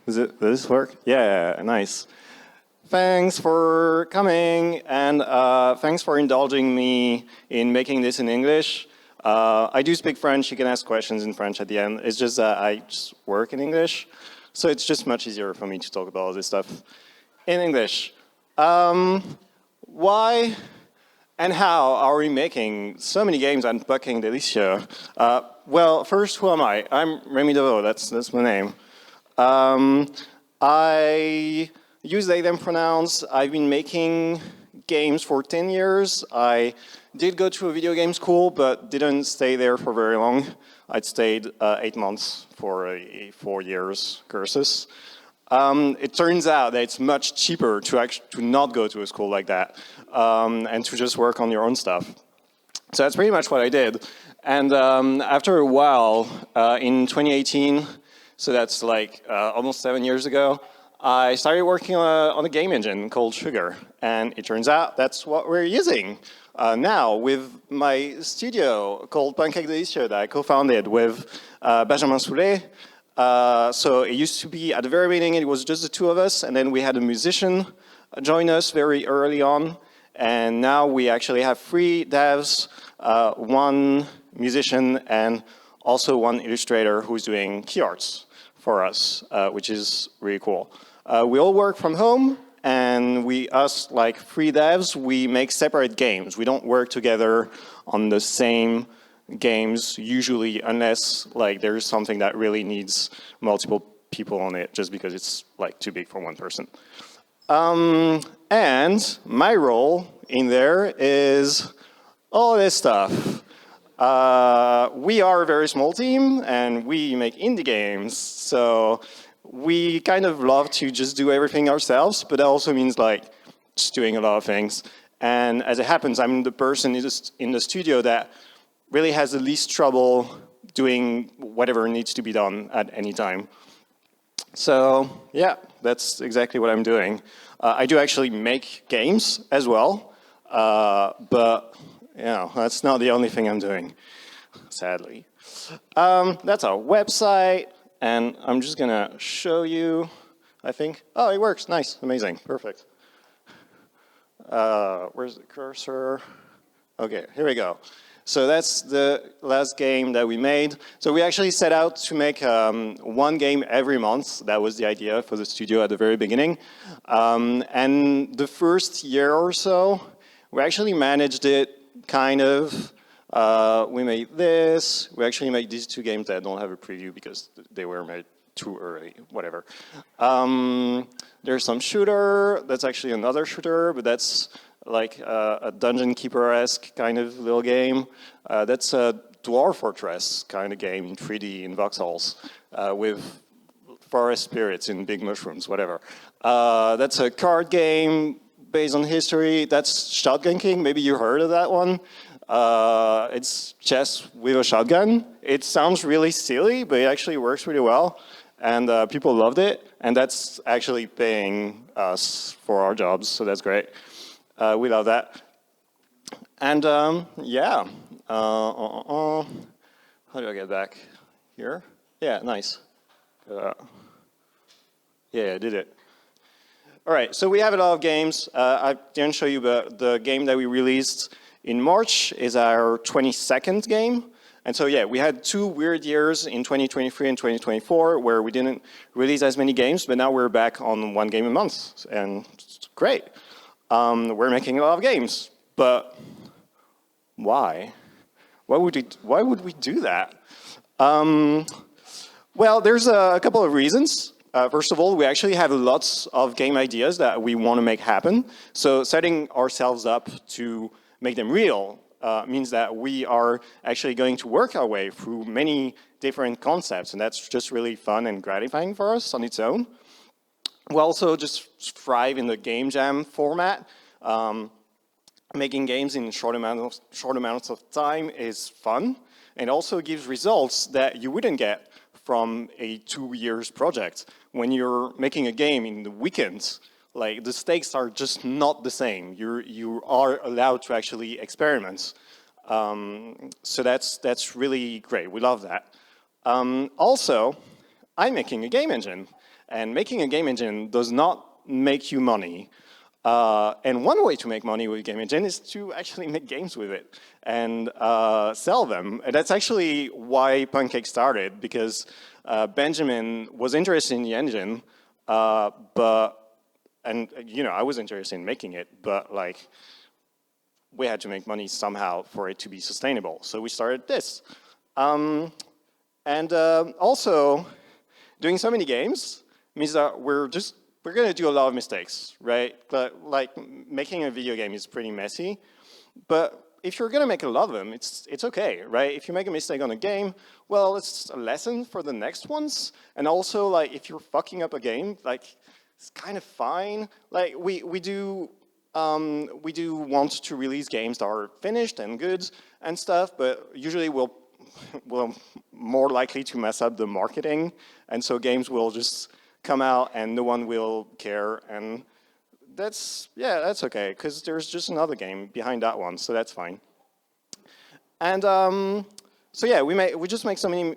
Does this work? Yeah, nice. Thanks for coming, and thanks for indulging me in making this in English. I do speak French. You can ask questions in French at the end. It's just that I just work in English, so it's just much easier for me to talk about all this stuff in English. Why and how are we making so many games on PUNKCAKE Délicieux? Well, first, who am I? I'm Rémy Devaux. That's my name. I use they, them pronouns. I've been making games for 10 years. I did go to a video game school, but didn't stay there for very long. I'd stayed 8 months for a 4 years cursus. It turns out that it's much cheaper to not go to a school like that and to just work on your own stuff. So that's pretty much what I did. And after a while, in 2018, so that's like almost 7 years ago, I started working on a game engine called Sugar. And it turns out that's what we're using now with my studio called PUNKCAKE Délicieux that I co-founded with Benjamin Soulet. So it used to be, at the very beginning, it was just the two of us, and then we had a musician join us very early on. And now we actually have 3 devs, 1 musician, and also 1 illustrator who's doing key arts for us, which is really cool. We all work from home, and us, like 3 devs, we make separate games. We don't work together on the same games, usually, unless like there's something that really needs multiple people on it, just because it's like too big for 1 person. And my role in there is all this stuff. We are a very small team, and we make indie games, so we kind of love to just do everything ourselves, but that also means like just doing a lot of things. And as it happens, I'm the person in the studio that really has the least trouble doing whatever needs to be done at any time. So yeah, that's exactly what I'm doing. I do actually make games as well, but you know, that's not the only thing I'm doing, sadly. That's our website, and I'm just gonna show you, I think. Oh, it works, nice, amazing, perfect. Where's the cursor? Okay, here we go. So that's the last game that we made. So we actually set out to make 1 game every month. That was the idea for the studio at the very beginning. And the first year or so, we actually managed it kind of. We made this. We actually made these 2 games that don't have a preview because they were made too early, whatever. There's some shooter. That's actually another shooter, but that's like a dungeon keeper-esque kind of little game. That's a Dwarf Fortress kind of game in 3D in voxels with forest spirits in big mushrooms, whatever. That's a card game based on history. That's Shotgun King. Maybe you heard of that one. It's chess with a shotgun. It sounds really silly, but it actually works really well. And people loved it. And that's actually paying us for our jobs, so that's great. We love that. And yeah, how do I get back here? Yeah, nice. Yeah, I did it. All right, so we have a lot of games. I didn't show you, but the game that we released in March is our 22nd game. And so yeah, we had 2 weird years in 2023 and 2024 where we didn't release as many games, but now we're back on 1 game a month, and it's great. We're making a lot of games, but why? Why would we do that? Well, there's a couple of reasons. First of all, we actually have lots of game ideas that we want to make happen. So setting ourselves up to make them real means that we are actually going to work our way through many different concepts, and that's just really fun and gratifying for us on its own. We also just thrive in the game jam format. Making games in short amounts of time is fun, and also gives results that you wouldn't get from a 2 years project. When you're making a game in the weekends, like the stakes are just not the same. You are allowed to actually experiment. So that's really great. We love that. Also, I'm making a game engine. And making a game engine does not make you money. And one way to make money with game engine is to actually make games with it and sell them. And that's actually why PUNKCAKE started, because Benjamin was interested in the engine, and I was interested in making it, but like we had to make money somehow for it to be sustainable. So we started this. Also, doing so many games means that we're going to do a lot of mistakes, right? But like making a video game is pretty messy, but if you're going to make a lot of them, it's okay, right? If you make a mistake on a game, well, it's a lesson for the next ones. And also, like, if you're fucking up a game, like, it's kind of fine. Like, we do want to release games that are finished and good and stuff, but usually we're more likely to mess up the marketing, and so games will just come out and no one will care, and that's okay, because there's just another game behind that one, so that's fine. And so yeah, we just make a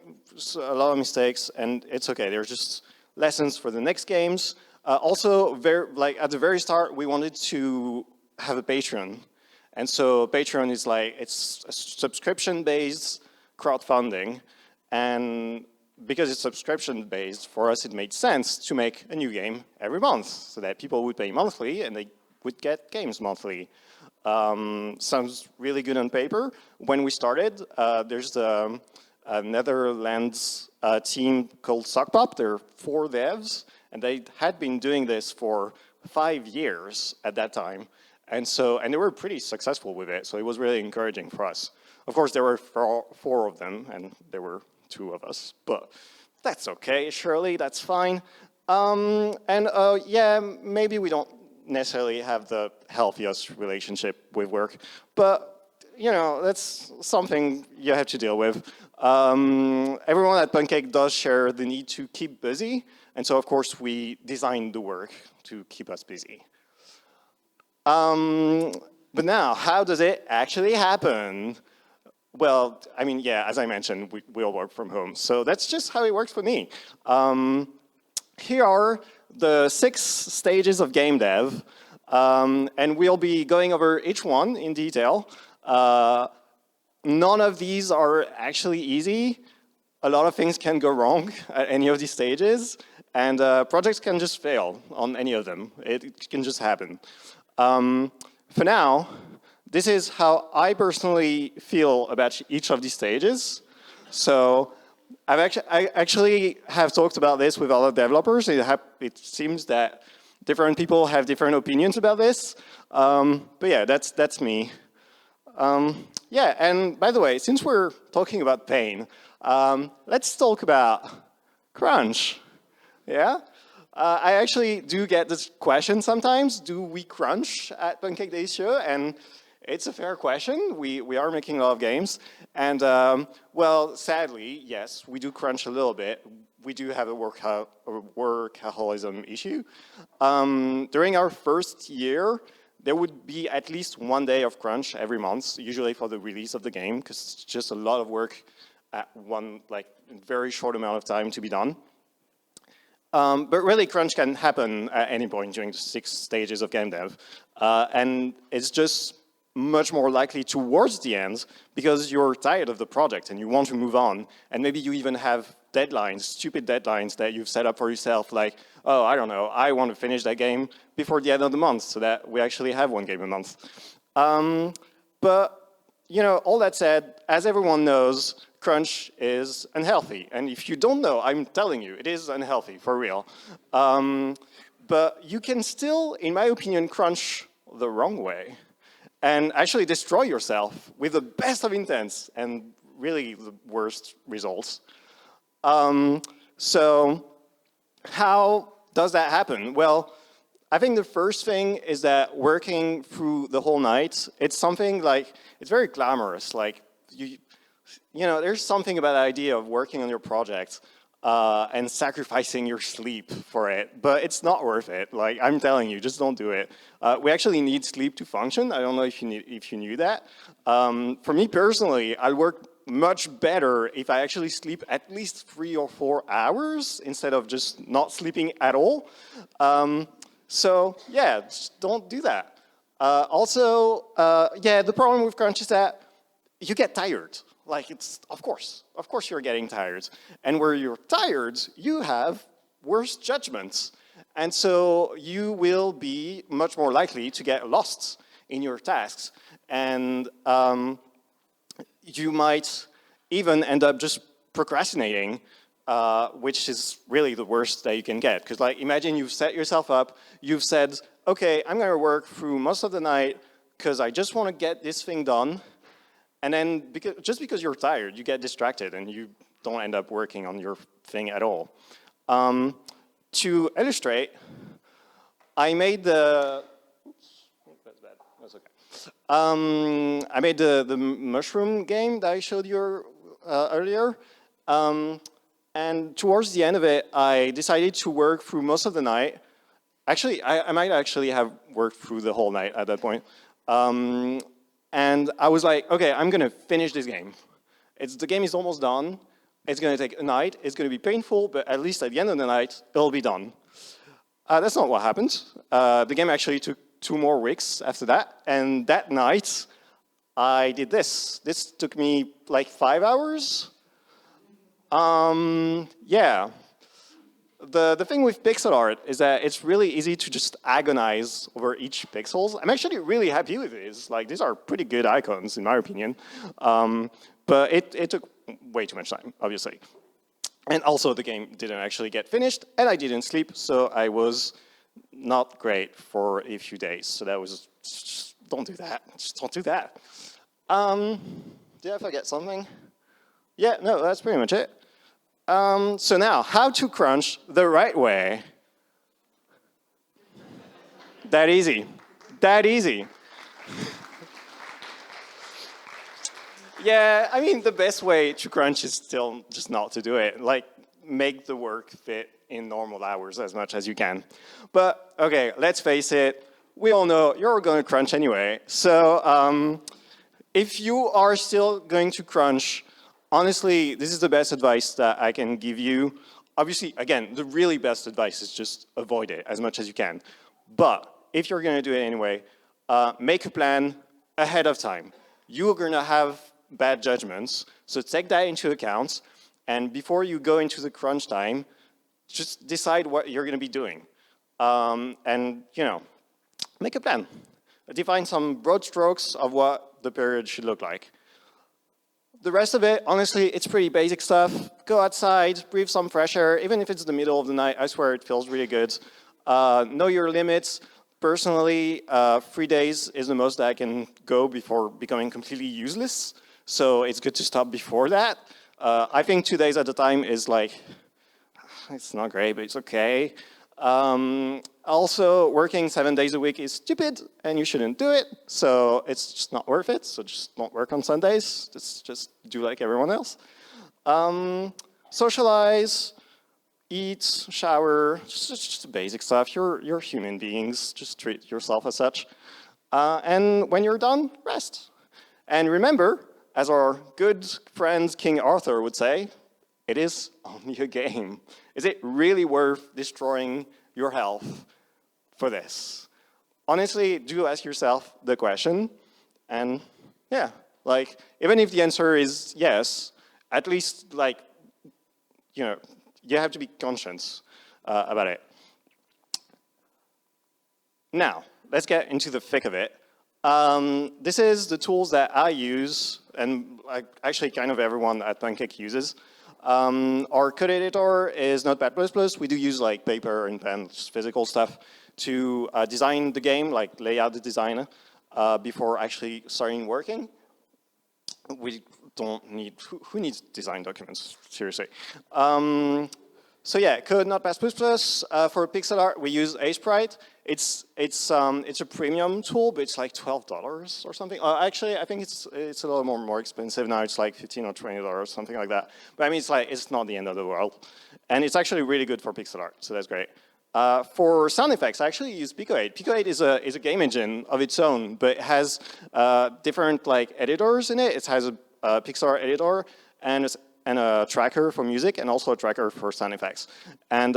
lot of mistakes, and it's okay. There's just lessons for the next games. Also, at the very start, we wanted to have a Patreon, and so Patreon is like, it's a subscription-based crowdfunding, and because it's subscription-based, for us it made sense to make a new game every month, so that people would pay monthly and they would get games monthly. Sounds really good on paper. When we started, there's a Netherlands team called Sockpop. There are 4 devs, and they had been doing this for 5 years at that time, and they were pretty successful with it, so it was really encouraging for us. Of course, there were 4 of them, and there were 2 of us, but that's okay, surely, that's fine. Yeah, maybe we don't necessarily have the healthiest relationship with work, but, that's something you have to deal with. Everyone at PUNKCAKE does share the need to keep busy, and so, of course, we designed the work to keep us busy. But now, how does it actually happen? Well, I mean, yeah, as I mentioned, we all work from home, so that's just how it works for me. Here are the 6 stages of game dev, and we'll be going over each one in detail. None of these are actually easy. A lot of things can go wrong at any of these stages, and projects can just fail on any of them. It can just happen. For now, this is how I personally feel about each of these stages. So I actually have talked about this with other developers. It seems that different people have different opinions about this. But yeah, that's me. Yeah, and by the way, since we're talking about pain, let's talk about crunch. Yeah? I actually do get this question sometimes, do we crunch at PUNKCAKE Délicieux? And it's a fair question. We are making a lot of games. And well, sadly, yes, we do crunch a little bit. We do have a workaholism issue. During our first year, there would be at least 1 day of crunch every month, usually for the release of the game, because it's just a lot of work at one, very short amount of time to be done. But really, crunch can happen at any point during the 6 stages of game dev. And it's just much more likely towards the end because you're tired of the project and you want to move on. And maybe you even have deadlines, stupid deadlines that you've set up for yourself, like, oh, I don't know, I want to finish that game before the end of the month so that we actually have 1 game a month. But, all that said, as everyone knows, crunch is unhealthy. And if you don't know, I'm telling you, it is unhealthy, for real. But you can still, in my opinion, crunch the wrong way and actually destroy yourself with the best of intents and really the worst results. So how does that happen? Well, I think the first thing is that working through the whole night, it's something it's very glamorous. There's something about the idea of working on your project and sacrificing your sleep for it, but it's not worth it. I'm telling you, just don't do it. We actually need sleep to function. I don't know if you knew that. For me personally, I work much better if I actually sleep at least 3 or 4 hours instead of just not sleeping at all. So yeah, just don't do that. Also, yeah, the problem with crunch is that you get tired. Like it's, of course you're getting tired. And where you're tired, you have worse judgments. And so you will be much more likely to get lost in your tasks. And you might even end up just procrastinating, which is really the worst that you can get. Because like, imagine you've set yourself up, you've said, okay, I'm gonna work through most of the night because I just wanna get this thing done. And then just because you're tired, you get distracted and you don't end up working on your thing at all. To illustrate, I made the, oops, that's bad, that's okay. I made the mushroom game that I showed you earlier. And towards the end of it, I decided to work through most of the night. Actually, I might actually have worked through the whole night at that point. And I was like, okay, I'm gonna finish this game. The game is almost done. It's gonna take a night. It's gonna be painful, but at least at the end of the night, it'll be done. That's not what happened. The game actually took 2 more weeks after that. And that night, I did this. This took me like 5 hours. Yeah. The thing with pixel art is that it's really easy to just agonize over each pixels. I'm actually really happy with these. Like, these are pretty good icons, in my opinion. But it took way too much time, obviously. And also, the game didn't actually get finished, and I didn't sleep, so I was not great for a few days. So that was, just don't do that. Just don't do that. Did I forget something? Yeah, no, that's pretty much it. So now, how to crunch the right way. That easy. That easy. Yeah, I mean, the best way to crunch is still just not to do it. Like, make the work fit in normal hours as much as you can. But, okay, let's face it. We all know you're going to crunch anyway. So, if you are still going to crunch, honestly, this is the best advice that I can give you. Obviously, again, the really best advice is just avoid it as much as you can. But if you're going to do it anyway, make a plan ahead of time. You're going to have bad judgments, so take that into account. And before you go into the crunch time, just decide what you're going to be doing. And, you know, make a plan. Define some broad strokes of what the period should look like. The rest of it, honestly, it's pretty basic stuff. Go outside, breathe some fresh air, even if it's the middle of the night, I swear it feels really good. Know your limits. Personally, 3 days is the most that I can go before becoming completely useless. So it's good to stop before that. I think 2 days at a time is like, it's not great, but it's okay. Also, working 7 days a week is stupid, and you shouldn't do it. So it's just not worth it. So just don't work on Sundays. Just do like everyone else. Socialize, eat, shower, just basic stuff. You're human beings. Just treat yourself as such. And when you're done, rest. And remember, as our good friend King Arthur would say, it is only a game. Is it really worth destroying your health for this? Honestly, do ask yourself the question. And yeah, like, even if the answer is yes, at least, like, you know, you have to be conscious about it. Now, let's get into the thick of it. This is the tools that I use, and actually kind of everyone at PUNKCAKE uses. Our code editor is Notepad++. We do use like paper and pen, just physical stuff, to design the game, like lay out the design before actually starting working. We don't need, who needs design documents, seriously. So yeah, code Notepad++. For pixel art, we use Sprite. It's a premium tool, but it's like $12 or something. Actually, I think it's a little more expensive now. It's like $15 or $20, something like that. But I mean, it's not the end of the world, and it's actually really good for pixel art. So that's great. For sound effects, I actually use Pico8. Pico8 is a game engine of its own, but it has different like editors in it. It has a Pixar editor and a tracker for music, and also a tracker for sound effects. And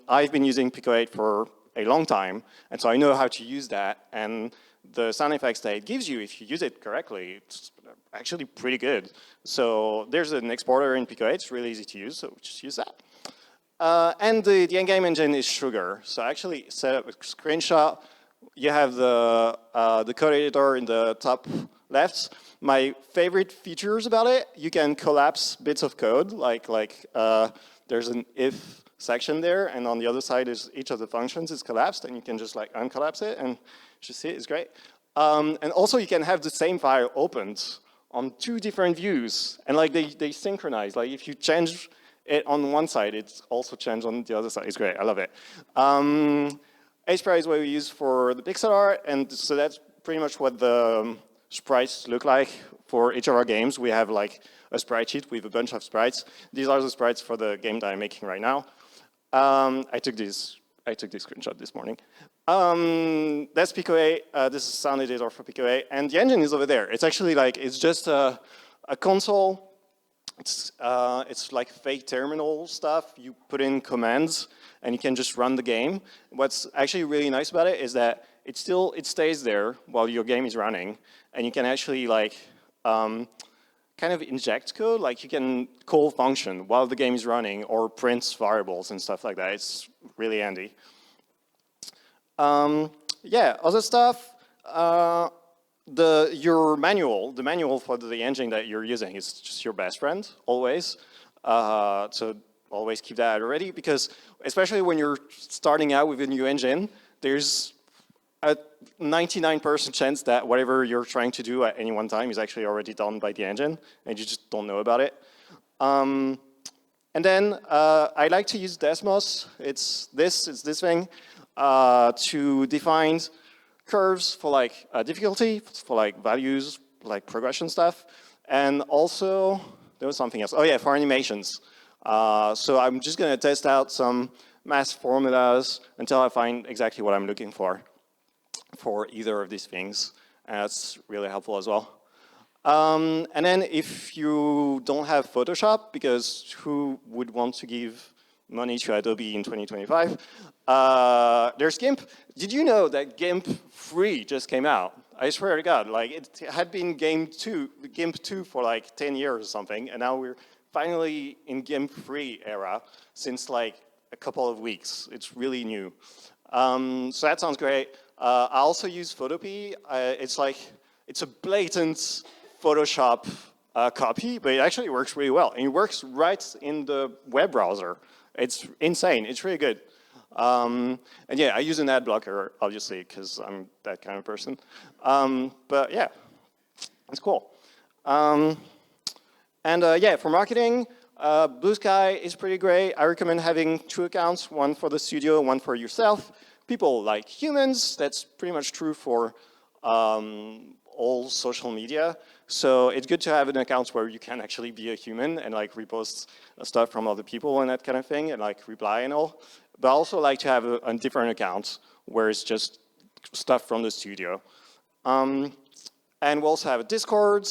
I've been using Pico 8 for a long time, and so I know how to use that. And the sound effects that it gives you, if you use it correctly, it's actually pretty good. So there's an exporter in Pico 8, it's really easy to use, so just use that. And the endgame engine is Sugar. So I actually set up a screenshot. You have the code editor in the top left. My favorite features about it, you can collapse bits of code, like there's an if section there, and on the other side is each of the functions is collapsed, and you can just like uncollapse it, and just see it, it's great. And also you can have the same file opened on 2 different views, and like they synchronize. Like if you change it on one side, it's also changed on the other side. It's great, I love it. HPR is what we use for the pixel art, and so that's pretty much what the sprites look like for each of our games. We have like a sprite sheet with a bunch of sprites. These are the sprites for the game that I'm making right now. I took this screenshot this morning. That's Pico 8. This is sound editor for Pico 8, and the engine is over there. It's actually like, it's just a console. It's like fake terminal stuff. You put in commands, and you can just run the game. What's actually really nice about it is that it stays there while your game is running, and you can actually like kind of inject code, like you can call function while the game is running, or print variables and stuff like that. It's really handy. Yeah, other stuff. Your manual, the manual for the engine that you're using is just your best friend, always. So always keep that ready, because especially when you're starting out with a new engine, there's a 99% chance that whatever you're trying to do at any one time is actually already done by the engine, and you just don't know about it. And then I like to use Desmos. It's this thing to define curves for like difficulty, for like values, like progression stuff, and also there was something else. Oh yeah, for animations. So I'm just going to test out some math formulas until I find exactly what I'm looking for either of these things. And that's really helpful as well. And then if you don't have Photoshop, because who would want to give money to Adobe in 2025, there's GIMP. Did you know that GIMP free just came out? I swear to God, like it had been GIMP 2 for like 10 years or something, and now we're finally in GIMP free era since like a couple of weeks. It's really new. So that sounds great. I also use Photopea. It's a blatant Photoshop copy, but it actually works really well. And it works right in the web browser. It's insane. It's really good. And yeah, I use an ad blocker, obviously, because I'm that kind of person. But yeah, it's cool. And yeah, for marketing, Blue Sky is pretty great. I recommend having 2 accounts, one for the studio, one for yourself. People like humans. That's pretty much true for all social media. So it's good to have an account where you can actually be a human and like repost stuff from other people and that kind of thing, and like reply and all. But I also like to have a different account where it's just stuff from the studio. And we also have a Discord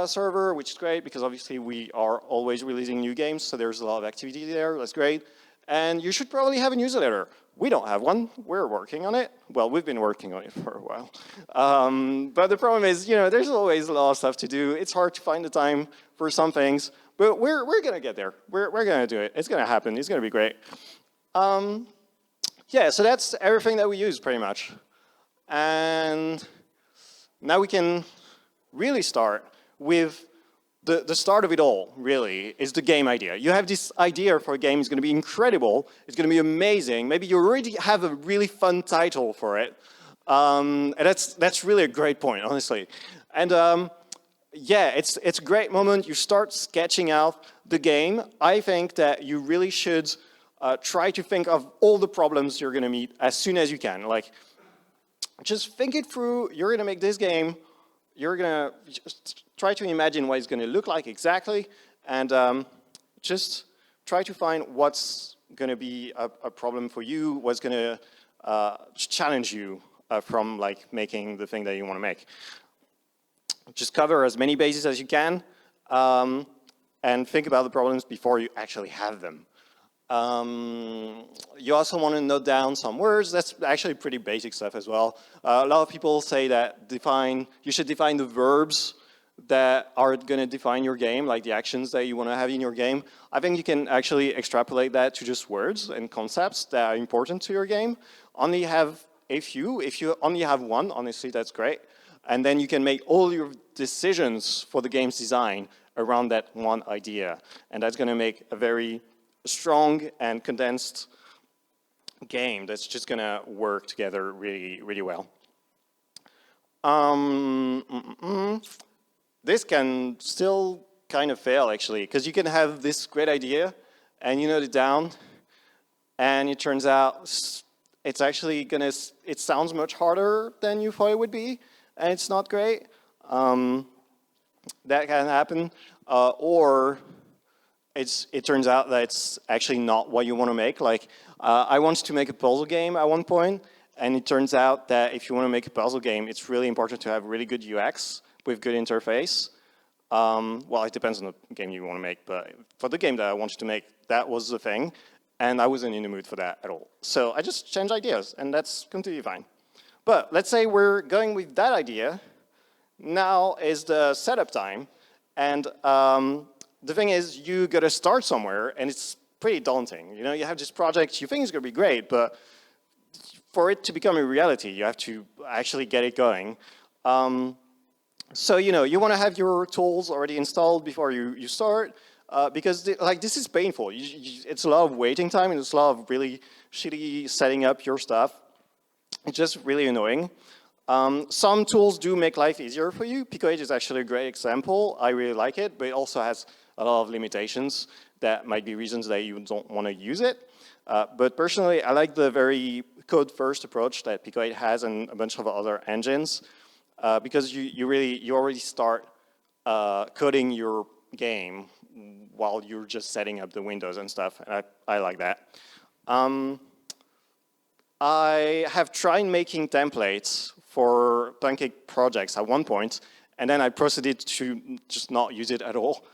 server, which is great because obviously we are always releasing new games, so there's a lot of activity there. That's great. And you should probably have a newsletter. We don't have one. We're working on it. Well, we've been working on it for a while. But the problem is, there's always a lot of stuff to do. It's hard to find the time for some things, but we're going to get there. We're going to do it. It's going to happen. It's going to be great. Yeah, so that's everything that we use pretty much. And now we can really start with the start of it all, really, is the game idea. You have this idea for a game. It's going to be incredible. It's going to be amazing. Maybe you already have a really fun title for it. And that's really a great point, honestly. And yeah, it's a great moment. You start sketching out the game. I think that you really should try to think of all the problems you're going to meet as soon as you can. Like, just think it through. You're going to make this game. You're going to try to imagine what it's going to look like exactly, and just try to find what's going to be a problem for you, what's going to challenge you from like making the thing that you want to make. just cover as many bases as you can, and think about the problems before you actually have them. You also want to note down some words. That's actually pretty basic stuff as well. A lot of people say that you should define the verbs that are going to define your game, like the actions that you want to have in your game. I think you can actually extrapolate that to just words and concepts that are important to your game. Only have a few. If you only have one, honestly, that's great. And then you can make all your decisions for the game's design around that one idea. And that's going to make a very strong and condensed game that's just going to work together really, really well. This can still kind of fail, actually, because you can have this great idea, and you note it down, and it turns out it's actually going to, it sounds much harder than you thought it would be, and it's not great. That can happen. Or it turns out that it's actually not what you want to make. Like, I wanted to make a puzzle game at one point, and it turns out that if you want to make a puzzle game, it's really important to have really good UX with good interface. Well, it depends on the game you want to make, but for the game that I wanted to make, that was the thing, and I wasn't in the mood for that at all. So I just changed ideas, and that's completely fine. But let's say we're going with that idea. Now is the setup time, and the thing is, you got to start somewhere, and it's pretty daunting. You know, you have this project, you think it's going to be great, but for it to become a reality, you have to actually get it going. So, you know, you want to have your tools already installed before you start, because this is painful. It's a lot of waiting time, and it's a lot of really shitty setting up your stuff. It's just really annoying. Some tools do make life easier for you. PUNKCAKE is actually a great example. I really like it, but it also has a lot of limitations that might be reasons that you don't want to use it. But personally, I like the very code-first approach that PUNKCAKE has and a bunch of other engines, because you already start coding your game while you're just setting up the windows and stuff, and I like that. I have tried making templates for PUNKCAKE projects at one point, and then I proceeded to just not use it at all,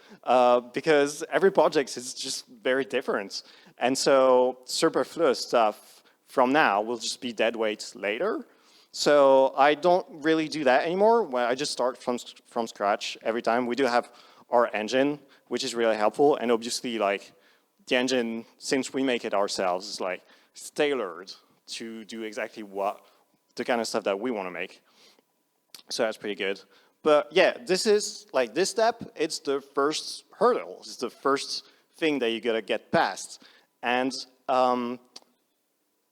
because every project is just very different. And so superfluous stuff from now will just be dead weight later. So I don't really do that anymore. Well, I just start from scratch every time. We do have our engine, which is really helpful, and obviously, like, the engine, since we make it ourselves, is like tailored to do exactly the kind of stuff that we want to make. So that's pretty good. But yeah, this is like this step, it's the first hurdle. It's the first thing that you gotta get past. And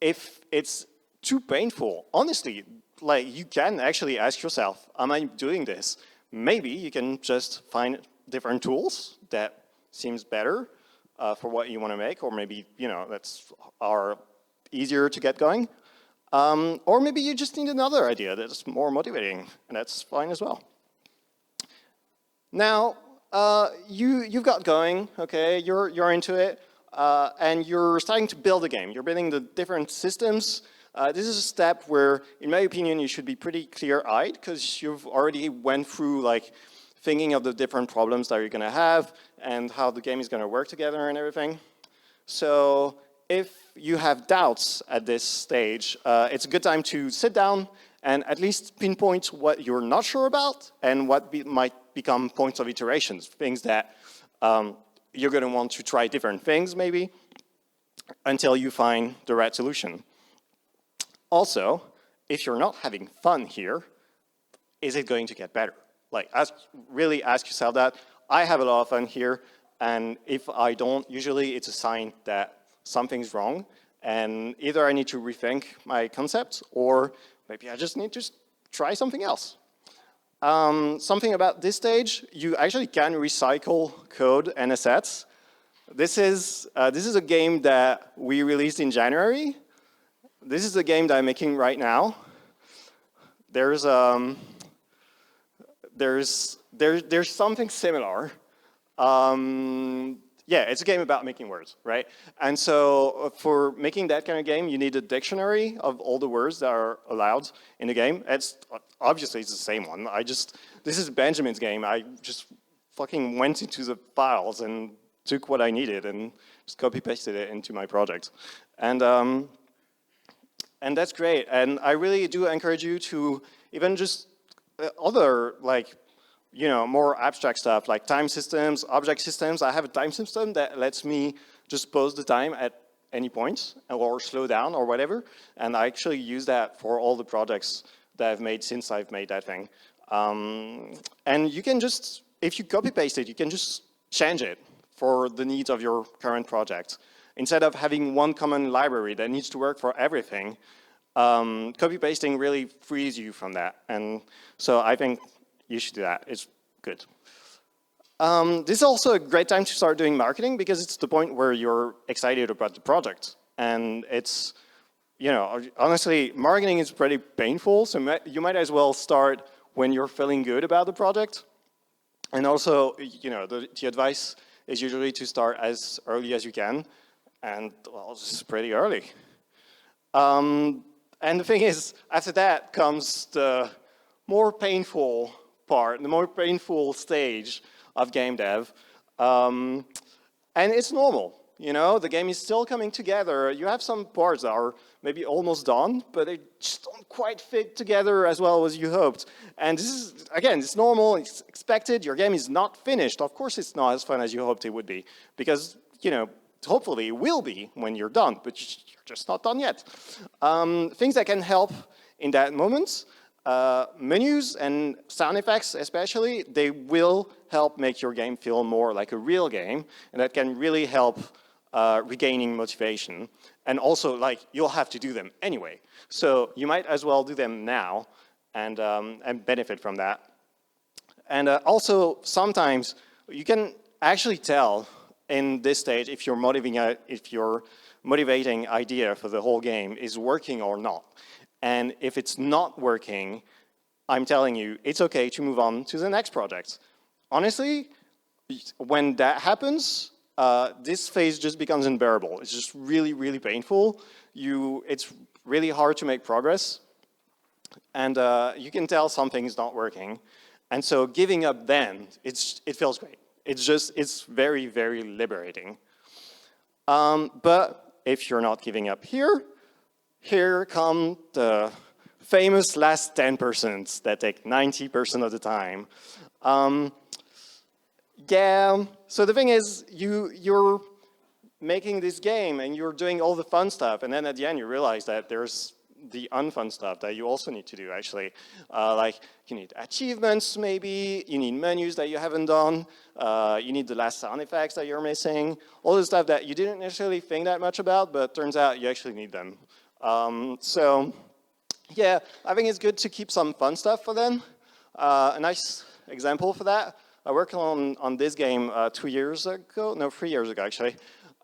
if it's too painful, honestly, like, you can actually ask yourself, am I doing this? Maybe you can just find different tools that seems better for what you want to make, or maybe, you know, are easier to get going. Or maybe you just need another idea that's more motivating, and that's fine as well. Now, you've got going, okay, you're into it, and you're starting to build a game. You're building the different systems. This is a step where, in my opinion, you should be pretty clear-eyed, because you've already went through, like, thinking of the different problems that you're going to have and how the game is going to work together and everything. So if you have doubts at this stage, it's a good time to sit down and at least pinpoint what you're not sure about and what might become points of iterations, things that you're going to want to try different things, maybe, until you find the right solution. Also, if you're not having fun here, is it going to get better? Like, really ask yourself that. I have a lot of fun here, and if I don't, usually it's a sign that something's wrong, and either I need to rethink my concept, or maybe I just need to try something else. Something about this stage, you actually can recycle code and assets. This is a game that we released in January. This is a game that I'm making right now. There's something similar. yeah, it's a game about making words, right? And so for making that kind of game, you need a dictionary of all the words that are allowed in the game. It's obviously it's the same one. This is Benjamin's game. I just fucking went into the files and took what I needed and just copy pasted it into my project. And that's great. And I really do encourage you to even just other like, you know, more abstract stuff like time systems, object systems. I have a time system that lets me just pause the time at any point or slow down or whatever. And I actually use that for all the projects that I've made since I've made that thing. And you can just, if you copy paste it, you can just change it for the needs of your current project. Instead of having one common library that needs to work for everything, copy pasting really frees you from that. And so I think you should do that. It's good. This is also a great time to start doing marketing because it's the point where you're excited about the project. And it's, you know, honestly, marketing is pretty painful. So you might as well start when you're feeling good about the project. And also, you know, the advice is usually to start as early as you can. And, well, this is pretty early. And the thing is, after that comes the more painful part, the more painful stage of game dev. And it's normal, you know, the game is still coming together. You have some parts that are maybe almost done, but they just don't quite fit together as well as you hoped. And this is, again, it's normal, it's expected. Your game is not finished. Of course it's not as fun as you hoped it would be, because, you know, hopefully it will be when you're done, but you're just not done yet. Things that can help in that moment, menus and sound effects especially, they will help make your game feel more like a real game, and that can really help regaining motivation. And also, like, you'll have to do them anyway. So you might as well do them now and benefit from that. And also, sometimes you can actually tell in this stage if your motivating idea for the whole game is working or not. And if it's not working, I'm telling you, it's okay to move on to the next project. Honestly, when that happens, this phase just becomes unbearable. It's just really, really painful. It's really hard to make progress. And you can tell something's not working. And so giving up then, it feels great. It's very, very liberating. But if you're not giving up here come the famous last 10% that take 90% of the time. Yeah, so the thing is, you're making this game and you're doing all the fun stuff, and then at the end you realize that there's the unfun stuff that you also need to do, actually. Like, you need achievements, maybe, you need menus that you haven't done, you need the last sound effects that you're missing, all the stuff that you didn't necessarily think that much about, but turns out you actually need them. So, yeah, I think it's good to keep some fun stuff for them. A nice example for that, I worked on this game 3 years ago, actually.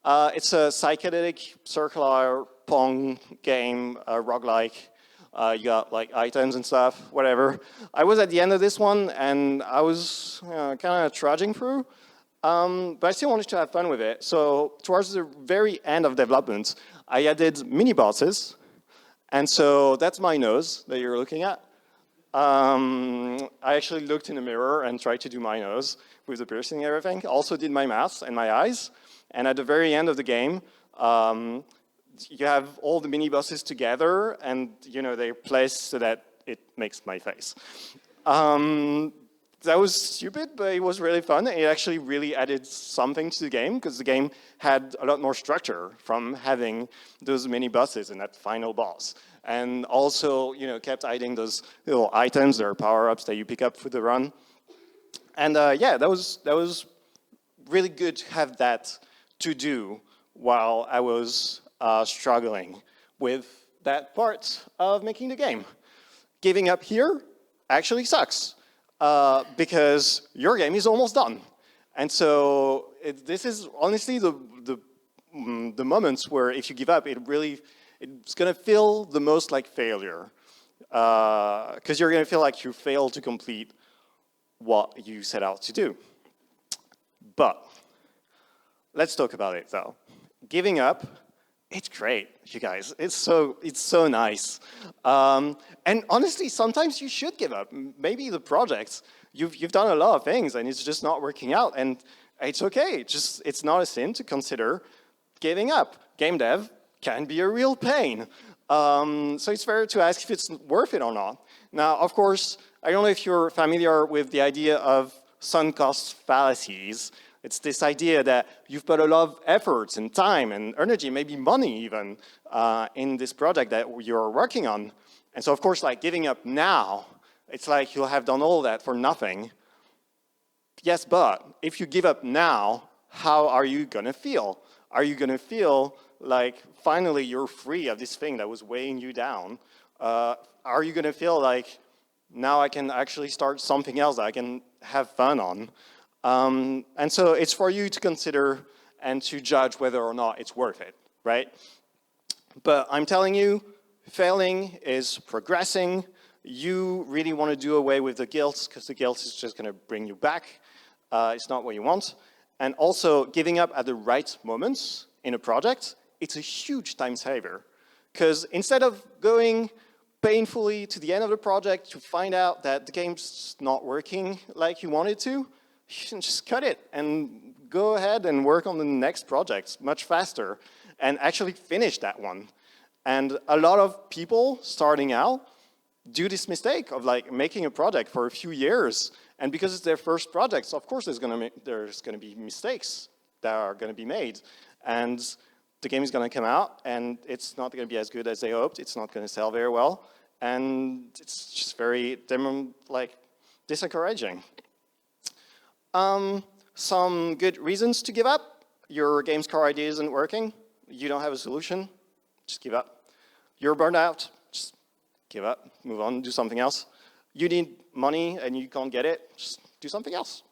It's a psychedelic circular Pong game, roguelike. You got like items and stuff, whatever. I was at the end of this one and I was kind of trudging through, but I still wanted to have fun with it. So towards the very end of development, I added mini bosses. And so that's my nose that you're looking at. I actually looked in the mirror and tried to do my nose with the piercing and everything. Also did my mouth and my eyes. And at the very end of the game, you have all the mini bosses together, and you know they're placed so that it makes my face. That was stupid, but it was really fun. It actually really added something to the game because the game had a lot more structure from having those mini bosses and that final boss. And also, you know, kept adding those little items or power-ups that you pick up through the run. And yeah, that was really good to have that to do while I was struggling with that part of making the game. Giving up here actually sucks because your game is almost done. And so this is honestly the moments where if you give up, it's going to feel the most like failure because you're going to feel like you failed to complete what you set out to do. But let's talk about it though. Giving up, it's great, you guys. It's so nice. And honestly, sometimes you should give up. Maybe the projects, you've done a lot of things and it's just not working out, and it's okay. It's not a sin to consider giving up. Game dev can be a real pain. So it's fair to ask if it's worth it or not. Now, of course, I don't know if you're familiar with the idea of sunk cost fallacies. It's this idea that you've put a lot of efforts and time and energy, maybe money even, in this project that you're working on. And so, of course, like giving up now, it's like you'll have done all that for nothing. Yes, but if you give up now, how are you gonna feel? Are you gonna feel like finally you're free of this thing that was weighing you down? Are you gonna feel like now I can actually start something else that I can have fun on? And so it's for you to consider and to judge whether or not it's worth it, right? But I'm telling you, failing is progressing. You really want to do away with the guilt, because the guilt is just going to bring you back. It's not what you want. And also, giving up at the right moments in a project, it's a huge time saver. Because instead of going painfully to the end of the project to find out that the game's not working like you wanted to, you can just cut it and go ahead and work on the next project much faster and actually finish that one. And a lot of people starting out do this mistake of like making a project for a few years, and because it's their first project, of course there's gonna be mistakes that are gonna be made, and the game is gonna come out and it's not gonna be as good as they hoped, it's not gonna sell very well, and it's just very discouraging. Some good reasons to give up. Your game's core idea isn't working, you don't have a solution, just give up. You're burned out, just give up, move on, do something else. You need money and you can't get it, just do something else.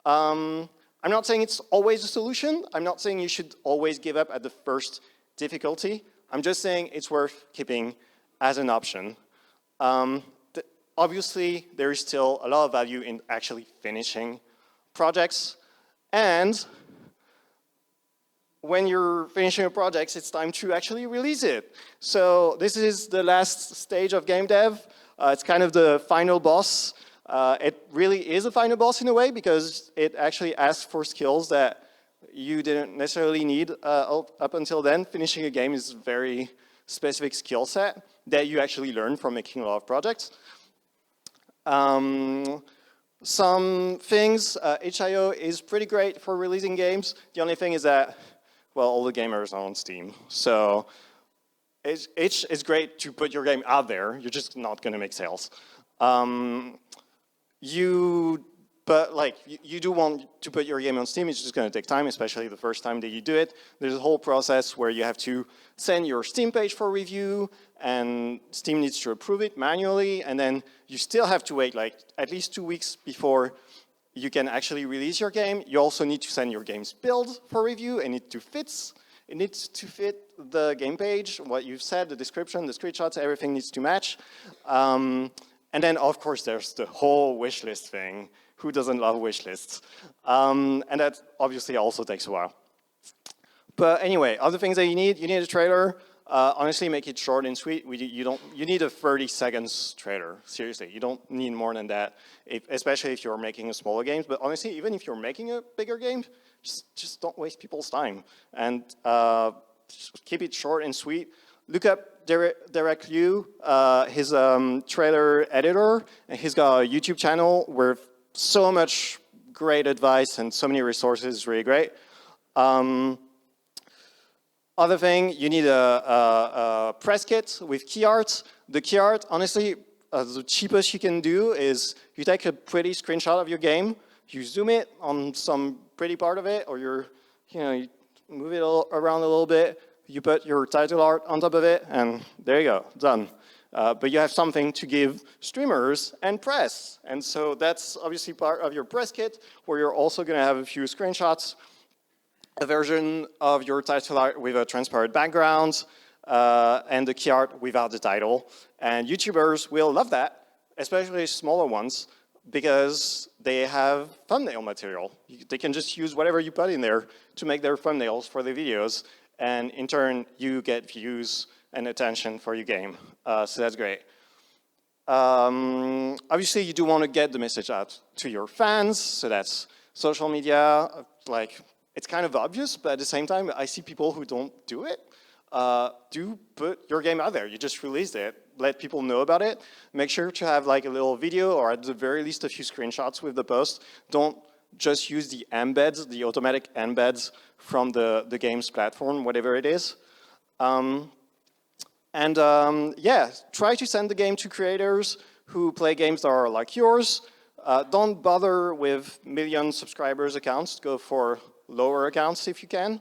I'm not saying it's always a solution. I'm not saying you should always give up at the first difficulty. I'm just saying it's worth keeping as an option. Obviously, there is still a lot of value in actually finishing projects, and when you're finishing a project, it's time to actually release it. So this is the last stage of game dev. It's kind of the final boss. It really is a final boss in a way, because it actually asks for skills that you didn't necessarily need up until then. Finishing a game is a very specific skill set that you actually learn from making a lot of projects. Some things, itch.io is pretty great for releasing games. The only thing is that, well, all the gamers are on Steam. So itch is great to put your game out there. You're just not going to make sales. You do want to put your game on Steam. It's just going to take time, especially the first time that you do it. There's a whole process where you have to send your Steam page for review, and Steam needs to approve it manually, and then you still have to wait like at least 2 weeks before you can actually release your game. You also need to send your game's build for review, and it needs to fit the game page, what you've said, the description, the screenshots, everything needs to match. And then, of course, there's the whole wish list thing. Who doesn't love wish lists? And that obviously also takes a while. But anyway, other things that you need a trailer. Honestly, make it short and sweet. You need a 30 seconds trailer. Seriously, you don't need more than that, especially if you're making a smaller game. But honestly, even if you're making a bigger game, just don't waste people's time. And just keep it short and sweet. Look up Derrière, his trailer editor, and he's got a YouTube channel with so much great advice and so many resources, really great. Other thing, you need a press kit with key art. The key art, honestly, the cheapest you can do is you take a pretty screenshot of your game, you zoom it on some pretty part of it, or you move it around a little bit, you put your title art on top of it, and there you go, done. But you have something to give streamers and press. And so that's obviously part of your press kit, where you're also going to have a few screenshots, a version of your title art with a transparent background, and the key art without the title. And YouTubers will love that, especially smaller ones. because they have thumbnail material. They can just use whatever you put in there to make their thumbnails for the videos, and in turn, you get views and attention for your game. So that's great. Obviously, you do want to get the message out to your fans, so that's social media. Like, it's kind of obvious, but at the same time, I see people who don't do it. Do put your game out there. You just released it. Let people know about it. Make sure to have like a little video, or at the very least a few screenshots with the post. Don't just use the embeds, the automatic embeds from the game's platform, whatever it is. Yeah, try to send the game to creators who play games that are like yours. Don't bother with million subscribers accounts. Go for lower accounts if you can.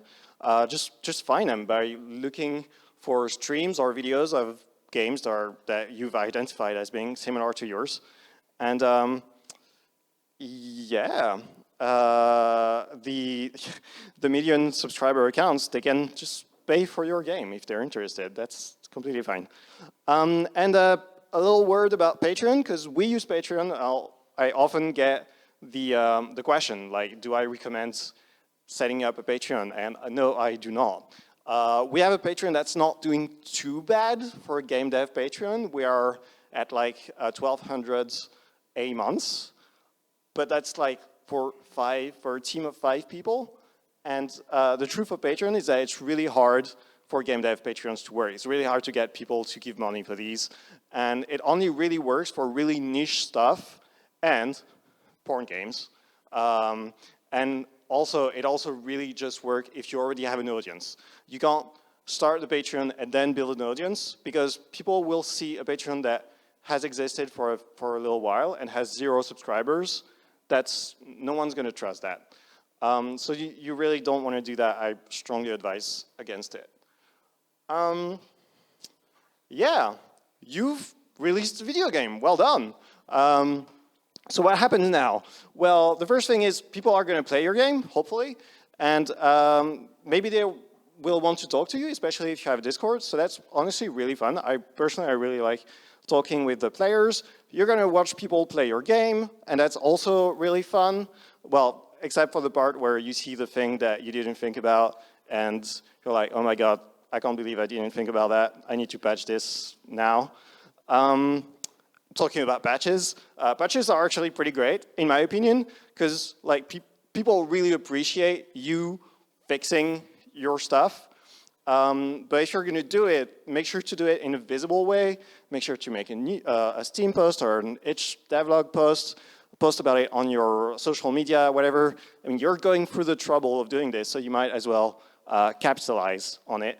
Just find them by looking for streams or videos of games that you've identified as being similar to yours. And yeah, the million subscriber accounts, they can just pay for your game if they're interested. That's completely fine. And a little word about Patreon, because we use Patreon. I often get the question, like, do I recommend setting up a Patreon? And no, I do not. We have a Patreon that's not doing too bad for a game dev Patreon. We are at like 1,200 a month, but that's like for a team of 5 people. And the truth of Patreon is that it's really hard for game dev Patreons to work. It's really hard to get people to give money for these. And it only really works for really niche stuff and porn games. And also, it also really just works if you already have an audience. You can't start the Patreon and then build an audience, because people will see a Patreon that has existed for a little while and has 0 subscribers. No one's going to trust that. So you really don't want to do that. I strongly advise against it. Yeah, you've released a video game. Well done. So what happens now? Well, the first thing is people are going to play your game, hopefully, and maybe they will want to talk to you, especially if you have Discord. So that's honestly really fun. I really like talking with the players. You're going to watch people play your game, and that's also really fun. Well, except for the part where you see the thing that you didn't think about, and you're like, oh my God, I can't believe I didn't think about that. I need to patch this now. Talking about patches, patches are actually pretty great, in my opinion, because like people really appreciate you fixing your stuff. But if you're going to do it, make sure to do it in a visible way. Make sure to make a Steam post or an itch devlog post about it on your social media, whatever. I mean, you're going through the trouble of doing this, so you might as well capitalize on it.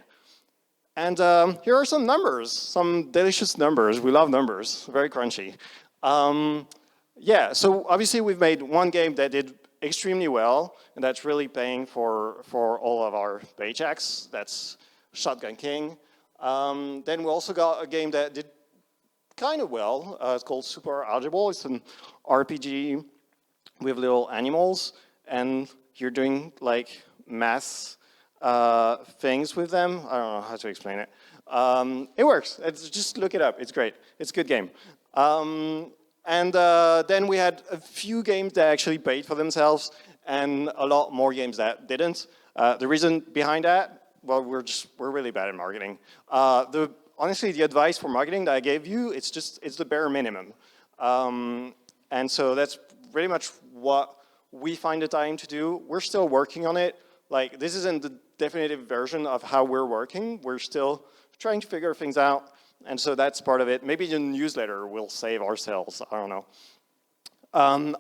And here are some numbers, some delicious numbers. We love numbers, very crunchy. Yeah, so obviously we've made one game that did extremely well, and that's really paying for all of our paychecks. That's Shotgun King. Then we also got a game that did kind of well. It's called Super Algebra. It's an RPG with little animals, and you're doing like math things with them. I don't know how to explain it. It works. Just look it up. It's great. It's a good game. And then we had a few games that actually paid for themselves, and a lot more games that didn't. The reason behind that, well, we're really bad at marketing. Honestly, the advice for marketing that I gave you, it's the bare minimum. And so that's pretty much what we find the time to do. We're still working on it. Like, this isn't the definitive version of how we're working. We're still trying to figure things out. And so that's part of it. Maybe the newsletter will save our sales. I don't know.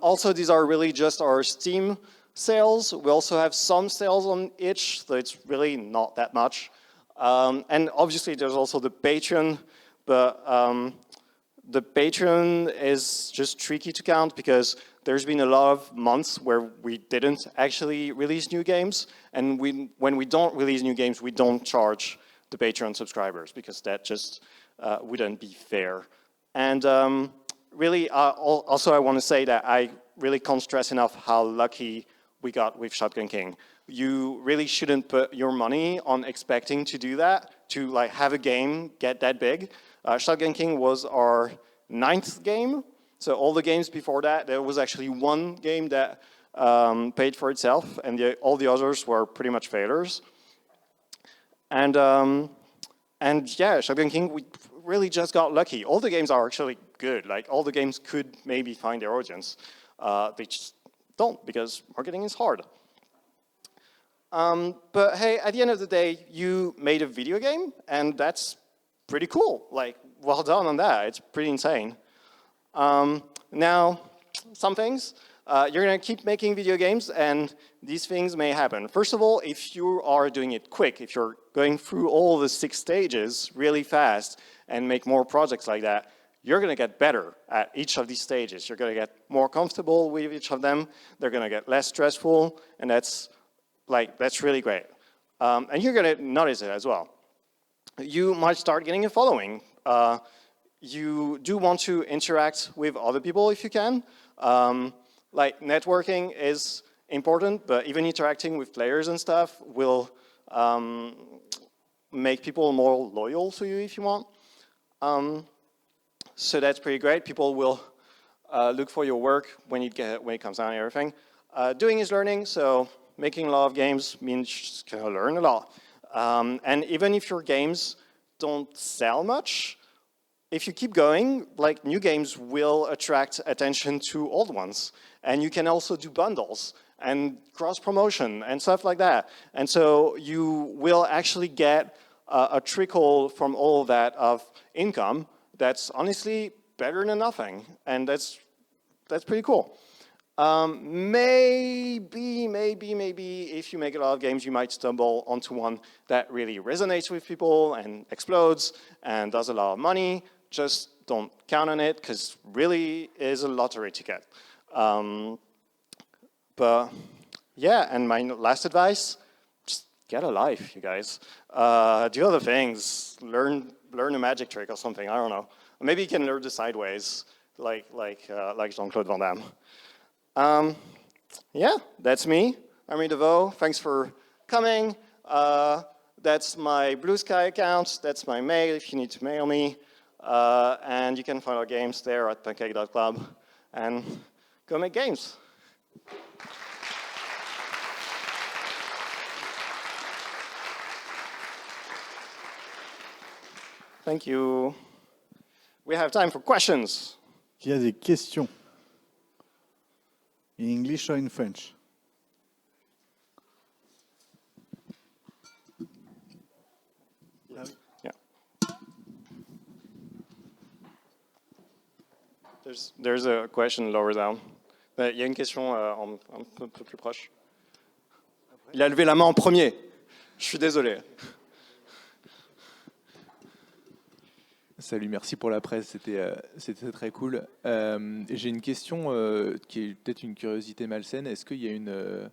Also, these are really just our Steam sales. We also have some sales on itch, so it's really not that much. And obviously, there's also the Patreon, but the Patreon is just tricky to count because there's been a lot of months where we didn't actually release new games, and when we don't release new games, we don't charge the Patreon subscribers because that just wouldn't be fair. And really, also I want to say that I really can't stress enough how lucky we got with Shotgun King. You really shouldn't put your money on expecting to do that, to like have a game get that big. Shotgun King was our 9th game, So all the games before that, there was actually one game that paid for itself, and all the others were pretty much failures. And yeah, Shotgun King, we really just got lucky. All the games are actually good. Like, all the games could maybe find their audience. They just don't, because marketing is hard. But hey, at the end of the day, you made a video game, and that's pretty cool. Like, well done on that. It's pretty insane. Now, some things. You're going to keep making video games, and these things may happen. First of all, if you are doing it quick, if you're going through all the 6 stages really fast and make more projects like that, you're going to get better at each of these stages. You're going to get more comfortable with each of them. They're going to get less stressful, and that's really great. And you're going to notice it as well. You might start getting a following. You do want to interact with other people if you can. Like, networking is important, but even interacting with players and stuff will make people more loyal to you if you want. So that's pretty great. People will look for your work when it comes down and everything. Doing is learning, so making a lot of games means you're just gonna learn a lot. And even if your games don't sell much, if you keep going, like, new games will attract attention to old ones. And you can also do bundles and cross-promotion and stuff like that. And so you will actually get a trickle from all of that of income that's honestly better than nothing. And that's pretty cool. Maybe, if you make a lot of games, you might stumble onto one that really resonates with people and explodes and does a lot of money. Just don't count on it, because really is a lottery ticket. But yeah, and my last advice, just get a life, you guys. Do other things, learn a magic trick or something, I don't know. Maybe you can learn the sideways, like Jean-Claude Van Damme. Yeah, that's me. I'm Rémy Devaux. Thanks for coming. That's my Blue Sky account. That's my mail if you need to mail me. And you can find our games there at PUNKCAKE.club. And go make games. Thank you. We have time for questions. Il y a des questions. In English or in French? Yeah. There's a question lower down. Il y a une question un peu plus proche. Il a levé la main en premier. Je suis désolé. Salut, merci pour la presse, c'était très cool. J'ai une question qui est peut-être une curiosité malsaine. Est-ce qu'il y a une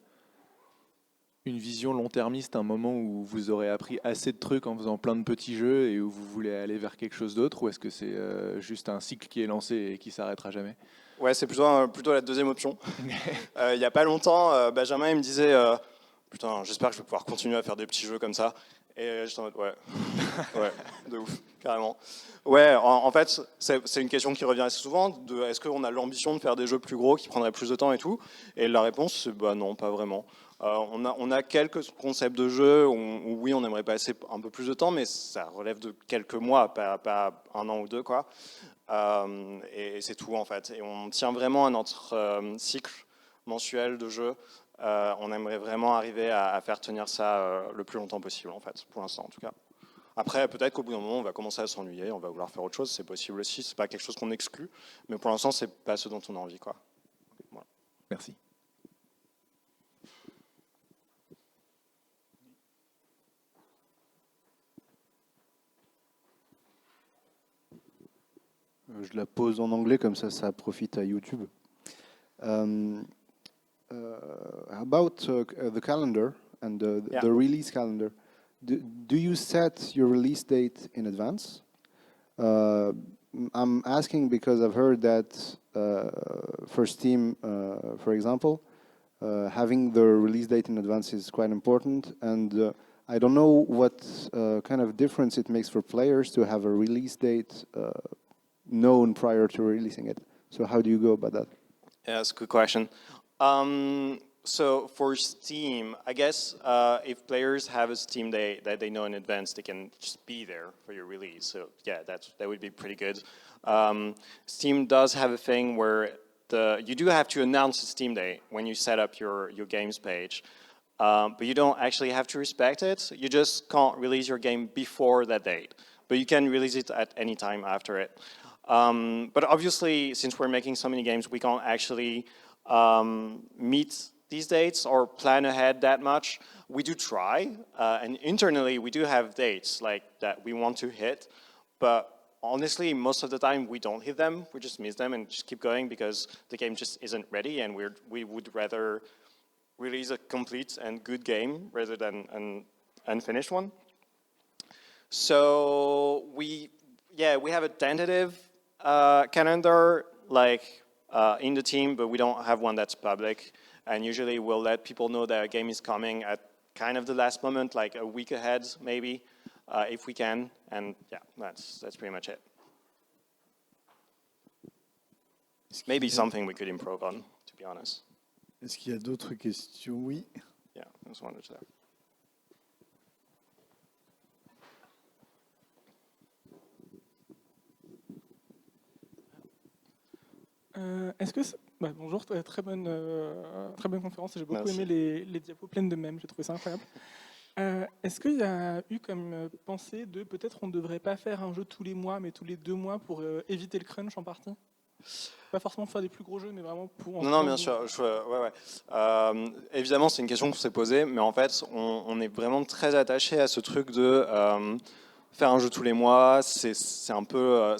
vision long-termiste, un moment où vous aurez appris assez de trucs en faisant plein de petits jeux et où vous voulez aller vers quelque chose d'autre, ou est-ce que c'est juste un cycle qui est lancé et qui s'arrêtera jamais? Ouais, c'est plutôt la deuxième option. Il n'y a pas longtemps, Benjamin il me disait putain, j'espère que je vais pouvoir continuer à faire des petits jeux comme ça. Et j'étais en mode ouais, de ouf, carrément. Ouais, en fait, c'est une question qui revient assez souvent, de est-ce qu'on a l'ambition de faire des jeux plus gros qui prendraient plus de temps et tout? Et la réponse, c'est bah non, pas vraiment. On a quelques concepts de jeux où oui, on aimerait passer un peu plus de temps, mais ça relève de quelques mois, pas un an ou deux, quoi. Et c'est tout, en fait. Et on tient vraiment à notre cycle mensuel de jeux. On aimerait vraiment arriver à faire tenir ça le plus longtemps possible, en fait, pour l'instant, en tout cas. Après, peut-être qu'au bout d'un moment, on va commencer à s'ennuyer, on va vouloir faire autre chose, c'est possible aussi, c'est pas quelque chose qu'on exclut, mais pour l'instant, c'est pas ce dont on a envie, quoi. Voilà. Merci. Je la pose en anglais, comme ça profite à YouTube. About the calendar and the release calendar, do you set your release date in advance? I'm asking because I've heard that for Steam, for example, having the release date in advance is quite important, and I don't know what kind of difference it makes for players to have a release date known prior to releasing it. So how do you go about that? Yeah, that's a good question. So for Steam, I guess if players have a Steam day that they know in advance, they can just be there for your release. So yeah, that would be pretty good. Steam does have a thing where you do have to announce a Steam day when you set up your games page, but you don't actually have to respect it. You just can't release your game before that date, but you can release it at any time after it. But obviously, since we're making so many games, we can't actually meet these dates or plan ahead that much. We do try, and internally we do have dates like that we want to hit, but honestly, most of the time we don't hit them. We just miss them and just keep going because the game just isn't ready, and we would rather release a complete and good game rather than an unfinished one. So we have a tentative calendar like in the team, but we don't have one that's public. And usually we'll let people know that a game is coming at kind of the last moment, like a week ahead maybe, if we can. And yeah, that's pretty much it. Maybe something we could improve on, to be honest. Est-ce qu'il y a d'autres questions? Oui. Yeah, there's one there. Est-ce que bonjour, très bonne conférence. J'ai beaucoup Merci. aimé les diapos pleines de mèmes. J'ai trouvé ça incroyable. Est-ce qu'il y a eu comme pensée de peut-être on ne devrait pas faire un jeu tous les mois, mais tous les 2 mois pour éviter le crunch en partie? Pas forcément faire des plus gros jeux, mais vraiment pour... Non, bien sûr. Évidemment, c'est une question qu'on s'est posée, mais en fait, on est vraiment très attaché à ce truc de faire un jeu tous les mois. C'est un peu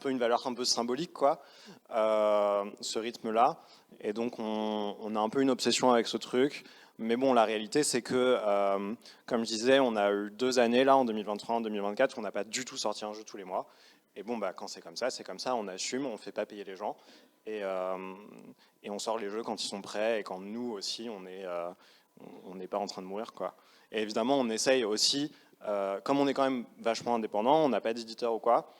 une valeur un peu symbolique, quoi, ce rythme-là. Et donc, on a un peu une obsession avec ce truc. Mais bon, la réalité, c'est que, comme je disais, on a eu 2 années, là, en 2023, en 2024, où on n'a pas du tout sorti un jeu tous les mois. Et bon, quand c'est comme ça, on assume, on ne fait pas payer les gens. Et on sort les jeux quand ils sont prêts et quand nous aussi, on n'est pas en train de mourir, quoi. Et évidemment, on essaye aussi, comme on est quand même vachement indépendant, on n'a pas d'éditeur ou quoi,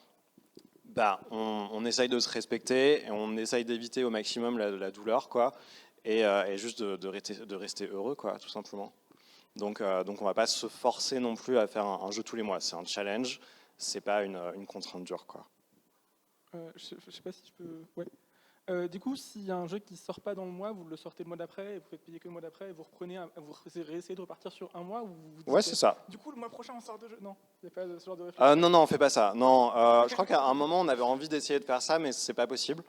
on essaye de se respecter et on essaye d'éviter au maximum la douleur, quoi, et juste de rester heureux, quoi, tout simplement. Donc on va pas se forcer non plus à faire un jeu tous les mois. C'est un challenge, c'est pas une contrainte dure, quoi. Je sais pas si je peux... Ouais. Du coup, s'il y a un jeu qui ne sort pas dans le mois, vous le sortez le mois d'après, et vous faites payer que le mois d'après, et vous réessayez de repartir sur un mois, ou vous dites, Ouais, c'est ça. Du coup, le mois prochain, on sort 2 jeux. Non, il n'y a pas ce genre de réflexion. Non, on fait pas ça. Non, je crois qu'à un moment, on avait envie d'essayer de faire ça, mais c'est pas possible.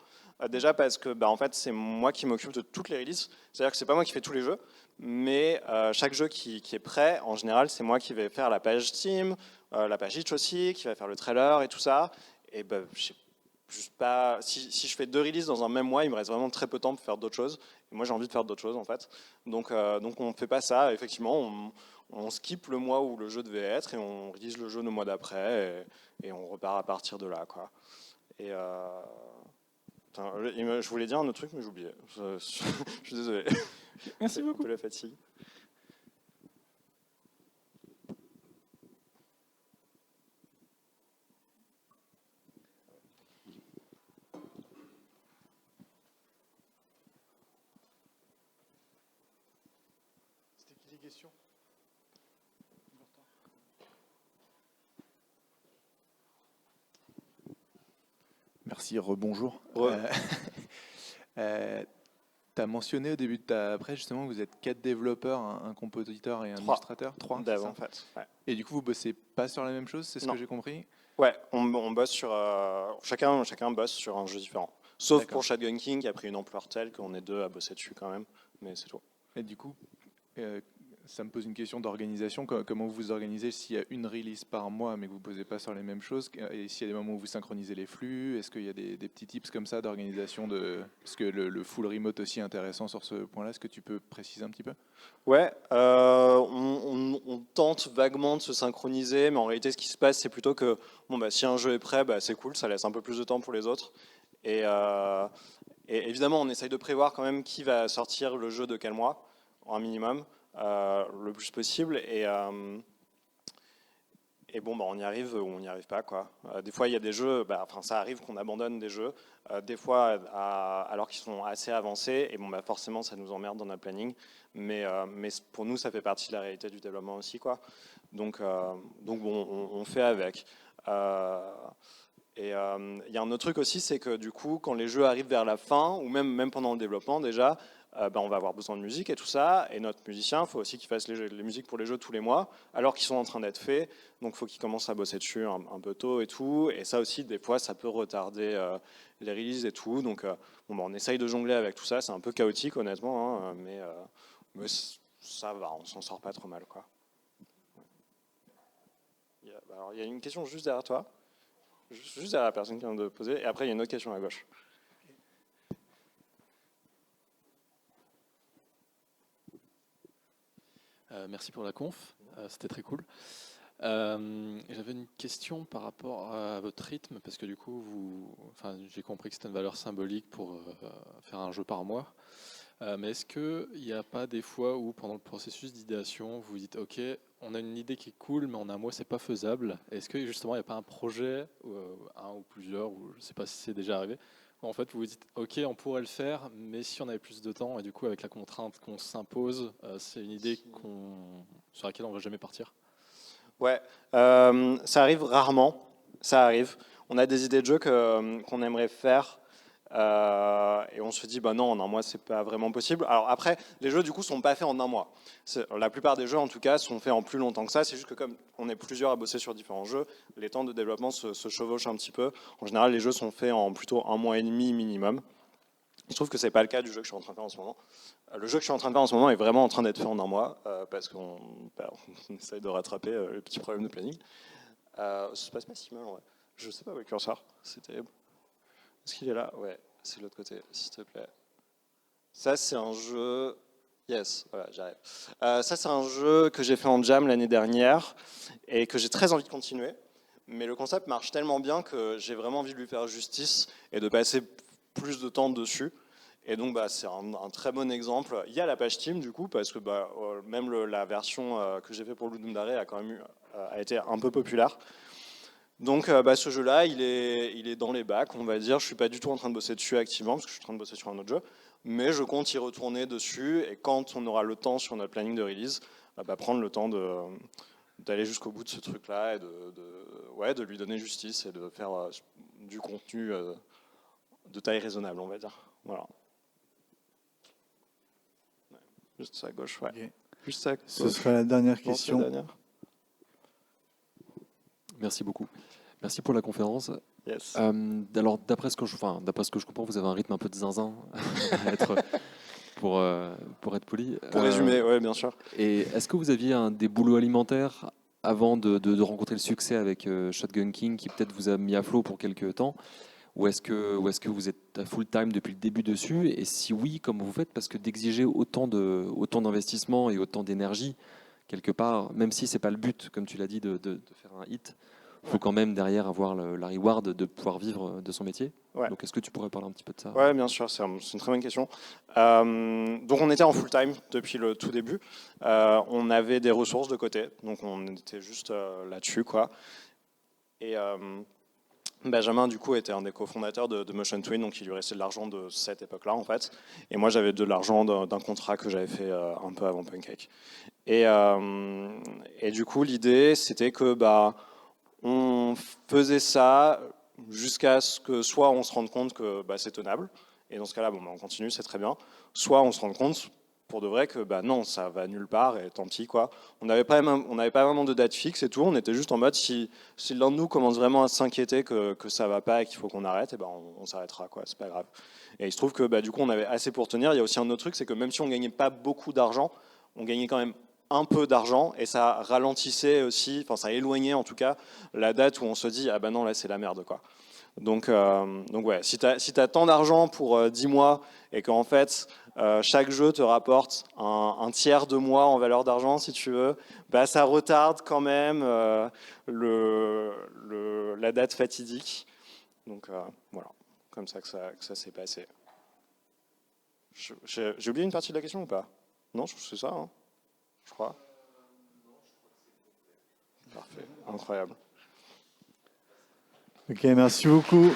Déjà parce que, en fait, c'est moi qui m'occupe de toutes les releases. C'est-à-dire que c'est pas moi qui fais tous les jeux, mais chaque jeu qui est prêt, en général, c'est moi qui vais faire la page Steam, la page itch aussi, qui va faire le trailer et tout ça. Et je sais juste pas. Si je fais 2 releases dans un même mois, il me reste vraiment très peu de temps pour faire d'autres choses. Et moi, j'ai envie de faire d'autres choses, en fait. Donc on fait pas ça. Effectivement, on skip le mois où le jeu devait être et on release le jeu le mois d'après et on repart à partir de là, quoi. Et je voulais dire un autre truc, mais j'ai oublié. Je suis désolé. Merci C'est beaucoup. un peu la fatigue. C'était qui les questions? Merci, rebonjour. Tu as mentionné au début de ta presse justement que vous êtes 4 développeurs, un compositeur et un illustrateur. 3 d'avant, en fait. Ouais. Et du coup, vous bossez pas sur la même chose, c'est ce que j'ai compris? Ouais, on bosse sur... chacun bosse sur un jeu différent. Sauf D'accord. pour Shotgun King, qui a pris une ampleur telle qu'on est 2 à bosser dessus quand même, mais c'est tout. Et du coup, ça me pose une question d'organisation. Comment vous vous organisez s'il y a une release par mois mais que vous ne posez pas sur les mêmes choses? Et s'il y a des moments où vous synchronisez les flux? Est-ce qu'il y a des petits tips comme ça d'organisation parce que le full remote aussi est intéressant sur ce point-là. Est-ce que tu peux préciser un petit peu? Ouais, on tente vaguement de se synchroniser, mais en réalité, ce qui se passe, c'est plutôt que si un jeu est prêt, c'est cool, ça laisse un peu plus de temps pour les autres. Et évidemment, on essaye de prévoir quand même qui va sortir le jeu de quel mois, en un minimum, le plus possible. Et Et bon, bah, on y arrive ou on n'y arrive pas, quoi. Des fois, il y a des jeux, ça arrive qu'on abandonne des jeux, des fois alors qu'ils sont assez avancés, et bon, bah, forcément, ça nous emmerde dans notre planning. Mais pour nous, ça fait partie de la réalité du développement aussi, quoi. Donc bon, on fait avec. Et il y a un autre truc aussi, c'est que du coup, quand les jeux arrivent vers la fin, ou même pendant le développement déjà, on va avoir besoin de musique et tout ça, et notre musicien, il faut aussi qu'il fasse les musiques pour les jeux tous les mois, alors qu'ils sont en train d'être faits, donc il faut qu'il commence à bosser dessus un peu tôt et tout, et ça aussi, des fois, ça peut retarder les releases et tout, donc on essaye de jongler avec tout ça, c'est un peu chaotique honnêtement, hein, mais ça va, on s'en sort pas trop mal, quoi. Alors, il y a une question juste derrière toi. Juste derrière la personne qui vient de poser, et après il y a une autre question à gauche. Merci pour la conf, c'était très cool. J'avais une question par rapport à votre rythme, parce que du coup, j'ai compris que c'était une valeur symbolique pour faire un jeu par mois. Mais est-ce qu'il n'y a pas des fois où, pendant le processus d'idéation, vous dites « Ok, on a une idée qui est cool, mais en un mois, c'est pas faisable ». Est-ce que justement, il n'y a pas un projet, un ou plusieurs, ou je ne sais pas si c'est déjà arrivé, où en fait, vous vous dites « Ok, on pourrait le faire, mais si on avait plus de temps, et du coup, avec la contrainte qu'on s'impose, c'est une idée sur laquelle on ne va jamais partir ». Ouais, ça arrive rarement, ça arrive. On a des idées de jeux qu'on aimerait faire, et on se dit bah non, en un mois c'est pas vraiment possible. Alors après, les jeux du coup sont pas faits en un mois. La plupart des jeux en tout cas sont faits en plus longtemps que ça. C'est juste que comme on est plusieurs à bosser sur différents jeux, les temps de développement se chevauchent un petit peu. En général, les jeux sont faits en plutôt un mois et demi minimum. Je trouve que c'est pas le cas du jeu que je suis en train de faire en ce moment. Le jeu que je suis en train de faire en ce moment est vraiment en train d'être fait en un mois, parce qu'on essaye de rattraper les petits problèmes de planning. Ça se passe pas si mal, ouais. Je sais pas où est le curseur, c'est terrible. Est-ce qu'il est là? Ouais, c'est de l'autre côté, s'il te plaît. Ça, c'est un jeu... Yes, voilà, j'arrive. Ça, c'est un jeu que j'ai fait en jam l'année dernière et que j'ai très envie de continuer. Mais le concept marche tellement bien que j'ai vraiment envie de lui faire justice et de passer plus de temps dessus. Et donc, c'est un très bon exemple. Il y a la page Steam, du coup, parce que même la version que j'ai fait pour Ludundare a quand même a été un peu populaire. Donc, ce jeu-là, il est dans les bacs, on va dire. Je suis pas du tout en train de bosser dessus activement, parce que je suis en train de bosser sur un autre jeu. Mais je compte y retourner dessus, et quand on aura le temps sur notre planning de release, prendre le temps d'aller jusqu'au bout de ce truc-là, et de lui donner justice, et de faire du contenu de taille raisonnable, on va dire. Voilà. Juste ça à gauche, ouais. Okay. Juste ça à gauche. Ce sera la dernière Non, c'est la question. dernière. Merci beaucoup. Merci pour la conférence. Yes. Alors, d'après ce que je comprends, vous avez un rythme un peu de zinzin pour être poli. Pour résumer, ouais, bien sûr. Et est-ce que vous aviez des boulots alimentaires avant de rencontrer le succès avec Shotgun King, qui peut-être vous a mis à flot pour quelques temps, ou est-ce que vous êtes à full time depuis le début dessus? Et si oui, comment vous faites? Parce que d'exiger autant d'investissement et autant d'énergie, quelque part, même si c'est pas le but, comme tu l'as dit, de faire un hit, il faut quand même derrière avoir la reward de pouvoir vivre de son métier. Ouais. Donc est-ce que tu pourrais parler un petit peu de ça? Ouais, bien sûr, c'est une très bonne question. Donc on était en full time depuis le tout début. On avait des ressources de côté, donc on était juste là-dessus, quoi. Et Benjamin, du coup, était un des cofondateurs de Motion Twin, donc il lui restait de l'argent de cette époque-là, en fait. Et moi, j'avais de l'argent d'un contrat que j'avais fait un peu avant PUNKCAKE. Et du coup, l'idée, c'était que on faisait ça jusqu'à ce que soit on se rende compte que c'est tenable, et dans ce cas-là, on continue, c'est très bien. Soit on se rend compte pour de vrai que non, ça va nulle part et tant pis, quoi. On n'avait pas vraiment de date fixe et tout. On était juste en mode si l'un de nous commence vraiment à s'inquiéter que ça va pas et qu'il faut qu'on arrête, et on s'arrêtera, quoi. C'est pas grave. Et il se trouve que du coup on avait assez pour tenir. Il y a aussi un autre truc, c'est que même si on gagnait pas beaucoup d'argent, on gagnait quand même un peu d'argent, et ça ralentissait aussi, enfin ça éloignait en tout cas la date où on se dit ah non, là c'est la merde, quoi. Donc ouais, si t'as tant d'argent pour 10 mois et qu'en fait chaque jeu te rapporte un tiers de mois en valeur d'argent, si tu veux, ça retarde quand même la date fatidique. Donc voilà, comme ça que ça s'est passé. J'ai oublié une partie de la question ou pas? Non, c'est ça, hein, je crois. Parfait, incroyable. Ok, merci beaucoup.